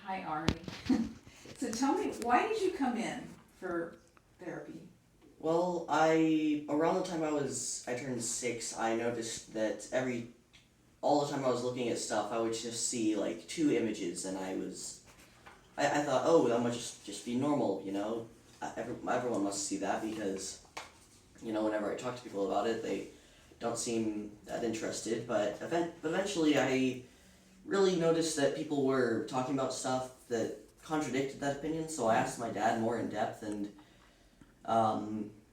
Hi, Arie. So tell me, why did you come in for therapy? Well, around the time I turned 6, I noticed that all the time I was looking at stuff, I would just see like two images, and I thought, oh, that must just be normal, you know? Everyone must see that because, whenever I talk to people about it, they don't seem that interested, but eventually I really noticed that people were talking about stuff that contradicted that opinion, so I asked my dad more in depth, and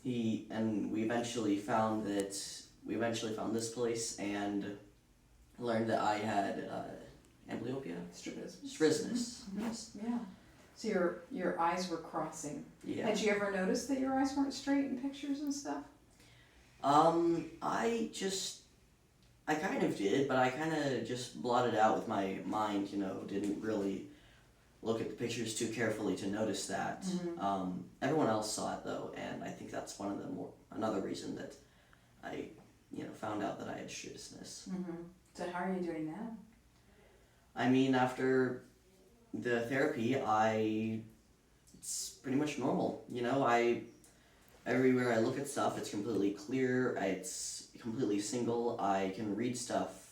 we eventually found this place and learned that I had amblyopia, strabismus. Mm-hmm. Yes. Yeah. So your eyes were crossing. Yeah. Had you ever noticed that your eyes weren't straight in pictures and stuff? I kind of did, but I kind of just blotted out with my mind. Didn't really look at the pictures too carefully to notice that. Mm-hmm. Everyone else saw it though, and I think that's another reason that I, found out that I had strabismus. Mm-hmm. So how are you doing now? I mean, after the therapy, it's pretty much normal. Everywhere I look at stuff, it's completely clear. It's completely single. I can read stuff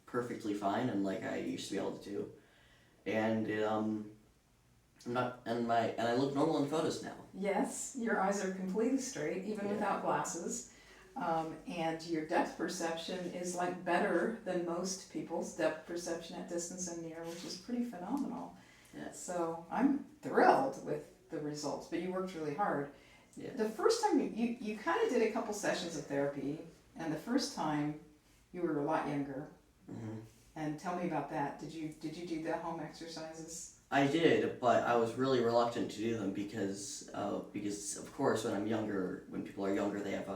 perfectly fine, and like I used to be able to do. And I look normal in photos now. Yes, your eyes are completely straight, even without glasses. And your depth perception is like better than most people's depth perception at distance and near, which is pretty phenomenal. Yeah. So I'm thrilled with the results, but you worked really hard. Yeah. The first time you kind of did a couple sessions of therapy, and the first time you were a lot younger. Mm-hmm. And tell me about that. Did you do the home exercises? I did, but I was really reluctant to do them because of course when people are younger, they have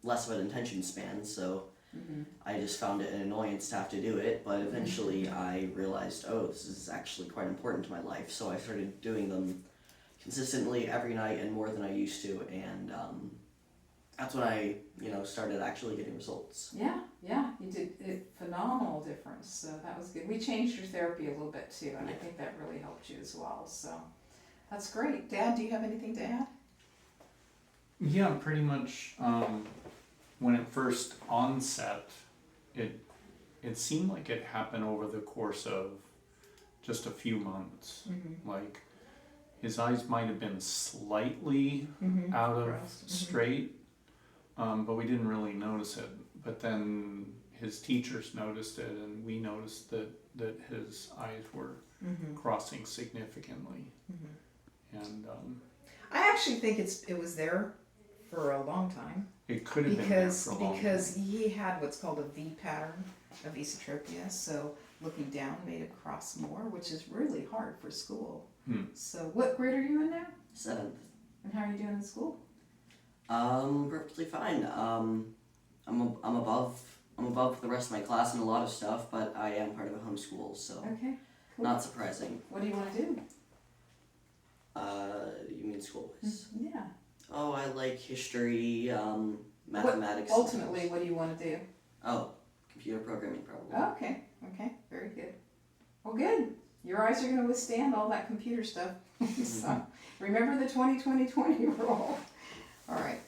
less of an attention span. So Mm-hmm. I just found it an annoyance to have to do it. But eventually, I realized, oh, this is actually quite important to my life. So I started doing them consistently every night and more than I used to, and that's when I started actually getting results. Yeah, you did a phenomenal difference, so that was good. We changed your therapy a little bit too, and I think that really helped you as well, so that's great. Dad, do you have anything to add? Yeah, pretty much. When it first onset, it seemed like it happened over the course of just a few months. Mm-hmm. Like his eyes might have been slightly out of straight, but we didn't really notice it. But then his teachers noticed it, and we noticed that his eyes were crossing significantly. Mm-hmm. And I actually think it was there for a long time. it could have been there for a long Because time. he had what's called a V pattern of esotropia, so looking down made it cross more, which is really hard for school. So what grade are you in now? 7th. And how are you doing in school? Perfectly fine. I'm above the rest of my class in a lot of stuff, but I am part of a homeschool, so Okay, cool. not surprising. What do you want to do? You mean school-wise? Yeah. Oh, I like history, mathematics. Ultimately, what do you want to do? Oh, computer programming probably. Okay, very good. Well, good. Your eyes are going to withstand all that computer stuff. So remember the 20-20-20 rule. All right.